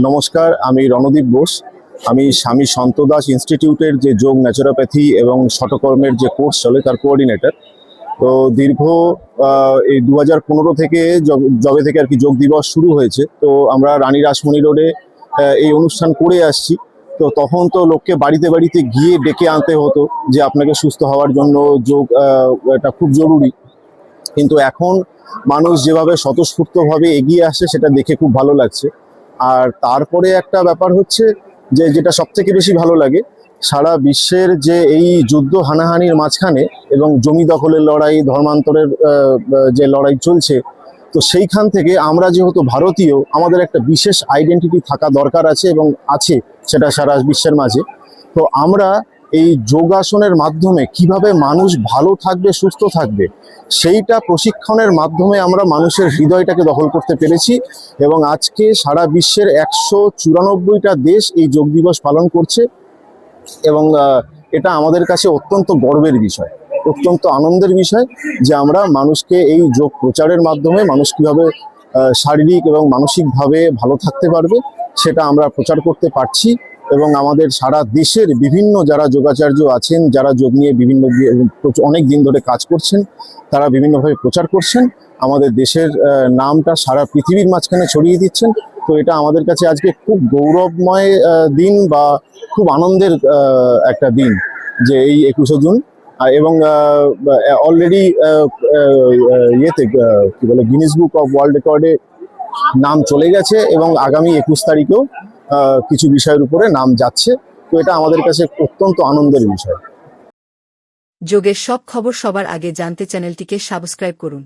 নমস্কার, আমি রণদীপ বোস। আমি স্বামী সন্ত দাস ইনস্টিটিউটের যে যোগ ন্যাচুরোপ্যাথি এবং শটকর্মের যে কোর্স চলে তার কোঅর্ডিনেটর। তো দীর্ঘ এই 2015 থেকে যবে থেকে আর কি যোগ দিবস শুরু হয়েছে, তো আমরা রানী রাসমণি রোডে এই অনুষ্ঠান করে আসছি। তো তখন তো লোককে বাড়িতে বাড়িতে গিয়ে ডেকে আনতে হতো যে আপনাকে সুস্থ হওয়ার জন্য যোগ এটা খুব জরুরি। কিন্তু এখন মানুষ যেভাবে স্বতঃস্ফূর্তভাবে এগিয়ে আসে সেটা দেখে খুব ভালো লাগছে। আর তারপরে একটা ব্যাপার হচ্ছে যে যেটা সব থেকে বেশি ভালো লাগে, সারা বিশ্বের যে এই যুদ্ধ হানাহানির মাঝখানে এবং জমি দখলের লড়াই, ধর্মান্তরের যে লড়াই চলছে, তো সেইখান থেকে আমরা যেহেতু ভারতীয়, আমাদের একটা বিশেষ আইডেন্টিটি থাকা দরকার আছে এবং আছে সেটা সারা বিশ্বের মাঝে। তো আমরা এই যোগাসনের মাধ্যমে কিভাবে মানুষ ভালো থাকবে, সুস্থ থাকবে, সেইটা প্রশিক্ষণের মাধ্যমে আমরা মানুষের হৃদয়টাকে দখল করতে পেরেছি। এবং আজকে সারা বিশ্বের 194টা দেশ এই যোগ দিবস পালন করছে। এবং এটা আমাদের কাছে অত্যন্ত গর্বের বিষয়, অত্যন্ত আনন্দের বিষয় যে আমরা মানুষকে এই যোগ প্রচারের মাধ্যমে মানুষ কীভাবে শারীরিক এবং মানসিকভাবে ভালো থাকতে পারবে সেটা আমরা প্রচার করতে পারছি। এবং আমাদের সারা দেশের বিভিন্ন যারা যোগাচার্য আছেন, যারা যোগ নিয়ে বিভিন্ন অনেক দিন ধরে কাজ করছেন, তারা বিভিন্নভাবে প্রচার করছেন, আমাদের দেশের নামটা সারা পৃথিবীর মাঝখানে ছড়িয়ে দিচ্ছেন। তো এটা আমাদের কাছে আজকে খুব গৌরবময় দিন বা খুব আনন্দের একটা দিন যে এই 21শে জুন। এবং অলরেডি ইয়েতে কি বলে গিনিস বুক অফ ওয়ার্ল্ড রেকর্ডে নাম চলে গেছে এবং আগামী 21 তারিখেও কিছু বিষয়ের উপরে নাম যাচ্ছে। তো এটা আমাদের কাছে অত্যন্ত আনন্দের বিষয়। যোগের সব খবর সবার আগে জানতে চ্যানেলটিকে সাবস্ক্রাইব করুন।